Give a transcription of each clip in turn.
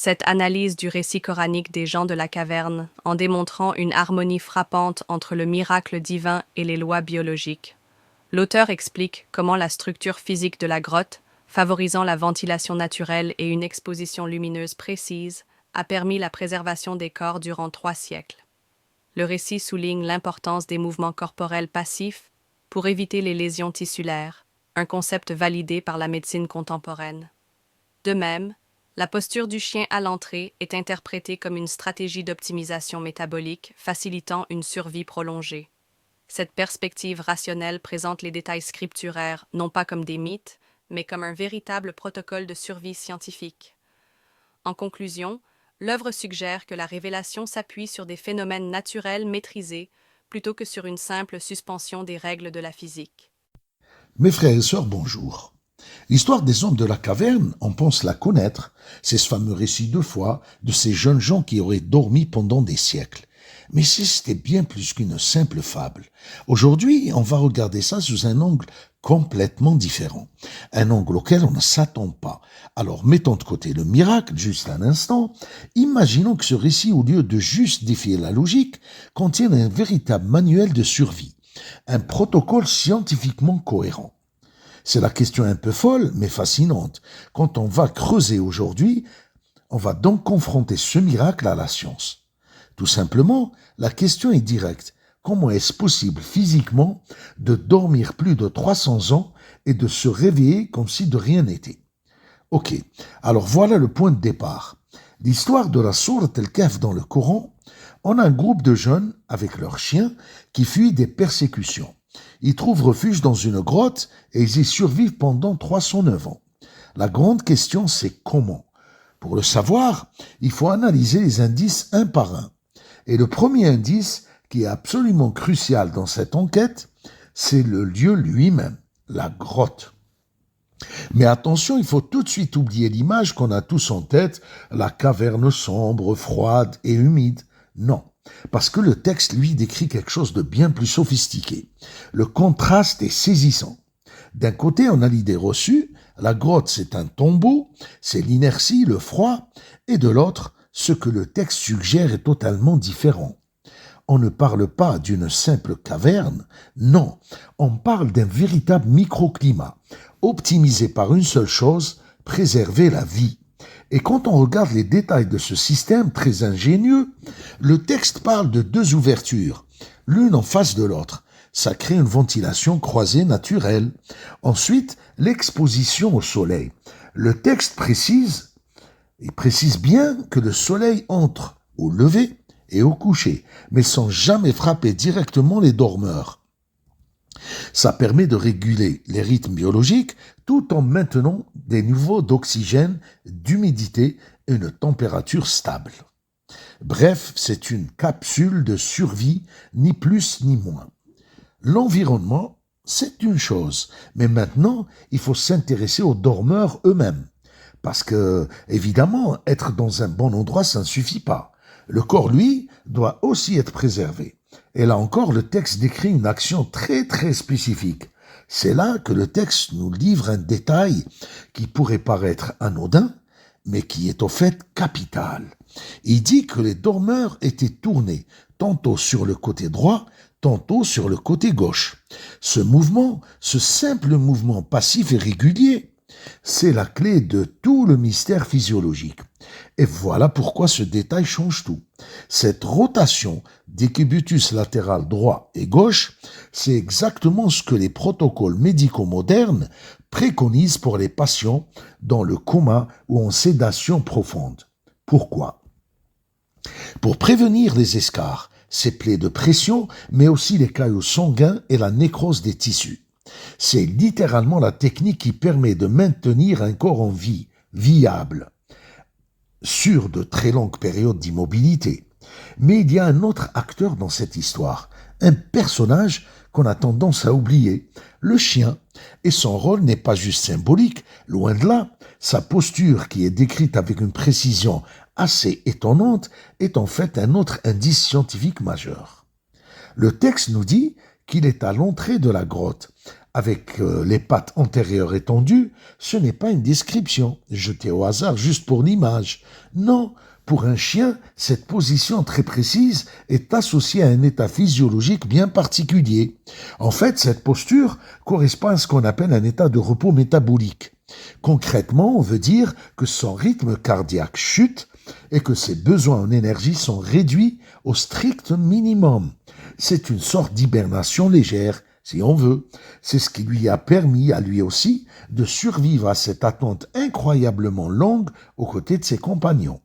cette analyse du récit coranique des gens de la caverne en démontrant une harmonie frappante entre le miracle divin et les lois biologiques. L'auteur explique comment la structure physique de la grotte, favorisant la ventilation naturelle et une exposition lumineuse précise, a permis la préservation des corps durant 3 siècles. Le récit souligne l'importance des mouvements corporels passifs pour éviter les lésions tissulaires, un concept validé par la médecine contemporaine. De même, la posture du chien à l'entrée est interprétée comme une stratégie d'optimisation métabolique facilitant une survie prolongée. Cette perspective rationnelle présente les détails scripturaires non pas comme des mythes, mais comme un véritable protocole de survie scientifique. En conclusion, l'œuvre suggère que la révélation s'appuie sur des phénomènes naturels maîtrisés plutôt que sur une simple suspension des règles de la physique. Mes frères et sœurs, bonjour. L'histoire des hommes de la caverne, on pense la connaître. C'est ce fameux récit 2 fois de ces jeunes gens qui auraient dormi pendant des siècles. Mais c'était bien plus qu'une simple fable. Aujourd'hui, on va regarder ça sous un angle complètement différent. Un angle auquel on ne s'attend pas. Alors, mettons de côté le miracle, juste un instant, imaginons que ce récit, au lieu de juste défier la logique, contienne un véritable manuel de survie. Un protocole scientifiquement cohérent. C'est la question un peu folle, mais fascinante. Quand on va creuser aujourd'hui, on va donc confronter ce miracle à la science. Tout simplement, la question est directe. Comment est-ce possible physiquement de dormir plus de 300 ans et de se réveiller comme si de rien n'était? Ok, alors voilà le point de départ. L'histoire de la sourate Al-Kahf dans le Coran, on a un groupe de jeunes avec leurs chiens qui fuient des persécutions. Ils trouvent refuge dans une grotte et ils y survivent pendant 309 ans. La grande question, c'est comment? Pour le savoir, il faut analyser les indices un par un. Et le premier indice, qui est absolument crucial dans cette enquête, c'est le lieu lui-même, la grotte. Mais attention, il faut tout de suite oublier l'image qu'on a tous en tête, la caverne sombre, froide et humide. Non, parce que le texte, lui, décrit quelque chose de bien plus sophistiqué. Le contraste est saisissant. D'un côté, on a l'idée reçue, la grotte c'est un tombeau, c'est l'inertie, le froid, et de l'autre, ce que le texte suggère est totalement différent. On ne parle pas d'une simple caverne, non, on parle d'un véritable microclimat, optimisé par une seule chose, préserver la vie. Et quand on regarde les détails de ce système très ingénieux, le texte parle de 2 ouvertures, l'une en face de l'autre. Ça crée une ventilation croisée naturelle. Ensuite, l'exposition au soleil. Le texte précise bien que le soleil entre au lever et au coucher, mais sans jamais frapper directement les dormeurs. Ça permet de réguler les rythmes biologiques tout en maintenant des niveaux d'oxygène, d'humidité et une température stable. Bref, c'est une capsule de survie, ni plus ni moins. L'environnement, c'est une chose, mais maintenant, il faut s'intéresser aux dormeurs eux-mêmes. Parce que, évidemment, être dans un bon endroit, ça ne suffit pas. Le corps, lui, doit aussi être préservé. Et là encore, le texte décrit une action très très spécifique. C'est là que le texte nous livre un détail qui pourrait paraître anodin, mais qui est au fait capital. Il dit que les dormeurs étaient tournés tantôt sur le côté droit, tantôt sur le côté gauche. Ce mouvement, ce simple mouvement passif et régulier, c'est la clé de tout le mystère physiologique. Et voilà pourquoi ce détail change tout. Cette rotation des cubitus latéral droit et gauche, c'est exactement ce que les protocoles médicaux modernes préconisent pour les patients dans le coma ou en sédation profonde. Pourquoi? Pour prévenir les escarres, ces plaies de pression, mais aussi les caillots sanguins et la nécrose des tissus. C'est littéralement la technique qui permet de maintenir un corps en vie, viable, sur de très longues périodes d'immobilité. Mais il y a un autre acteur dans cette histoire, un personnage qu'on a tendance à oublier, le chien. Et son rôle n'est pas juste symbolique, loin de là, sa posture qui est décrite avec une précision assez étonnante est en fait un autre indice scientifique majeur. Le texte nous dit qu'il est à l'entrée de la grotte, avec les pattes antérieures étendues, ce n'est pas une description jetée au hasard juste pour l'image. Non, pour un chien, cette position très précise est associée à un état physiologique bien particulier. En fait, cette posture correspond à ce qu'on appelle un état de repos métabolique. Concrètement, on veut dire que son rythme cardiaque chute et que ses besoins en énergie sont réduits au strict minimum. C'est une sorte d'hibernation légère, si on veut. C'est ce qui lui a permis à lui aussi de survivre à cette attente incroyablement longue aux côtés de ses compagnons.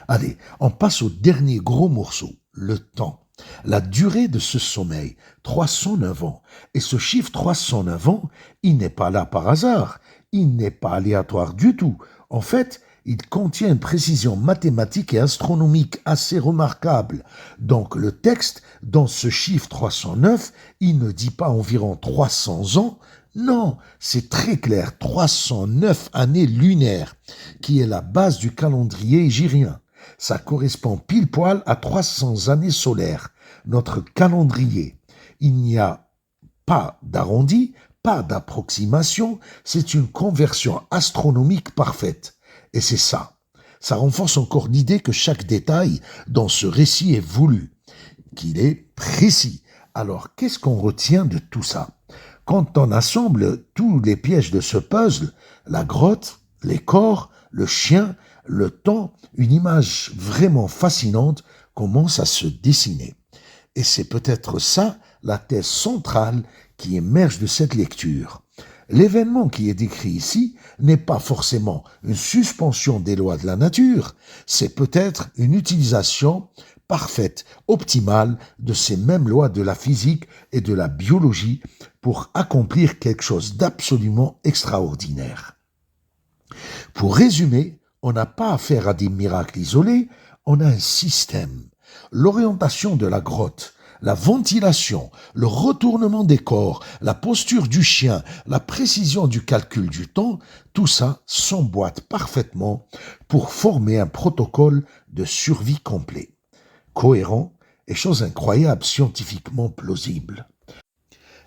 Allez, on passe au dernier gros morceau, le temps. La durée de ce sommeil, 309 ans. Et ce chiffre 309 ans, il n'est pas là par hasard. Il n'est pas aléatoire du tout. En fait, il contient une précision mathématique et astronomique assez remarquable. Donc le texte, dans ce chiffre 309, il ne dit pas environ 300 ans. Non, c'est très clair, 309 années lunaires, qui est la base du calendrier hégirien. Ça correspond pile poil à 300 années solaires, notre calendrier. Il n'y a pas d'arrondi, pas d'approximation, c'est une conversion astronomique parfaite. Et c'est ça. Ça renforce encore l'idée que chaque détail dans ce récit est voulu, qu'il est précis. Alors, qu'est-ce qu'on retient de tout ça? Quand on assemble tous les pièges de ce puzzle, la grotte, les corps, le chien, le temps, une image vraiment fascinante commence à se dessiner. Et c'est peut-être ça la thèse centrale qui émerge de cette lecture. L'événement qui est décrit ici n'est pas forcément une suspension des lois de la nature, c'est peut-être une utilisation parfaite, optimale de ces mêmes lois de la physique et de la biologie pour accomplir quelque chose d'absolument extraordinaire. Pour résumer, on n'a pas affaire à des miracles isolés, on a un système. L'orientation de la grotte, la ventilation, le retournement des corps, la posture du chien, la précision du calcul du temps, tout ça s'emboîte parfaitement pour former un protocole de survie complet, cohérent et, chose incroyable, scientifiquement plausible.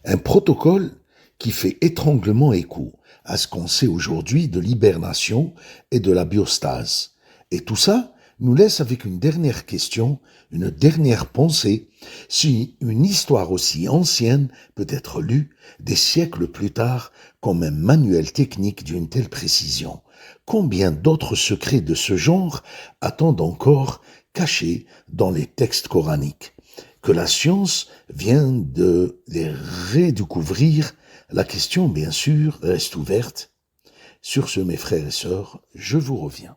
Un protocole qui fait étranglement écho à ce qu'on sait aujourd'hui de l'hibernation et de la biostase. Et tout ça nous laisse avec une dernière question, une dernière pensée, si une histoire aussi ancienne peut être lue des siècles plus tard comme un manuel technique d'une telle précision. Combien d'autres secrets de ce genre attendent encore cachés dans les textes coraniques? Que la science vient de les redécouvrir, la question, bien sûr, reste ouverte. Sur ce, mes frères et sœurs, je vous reviens.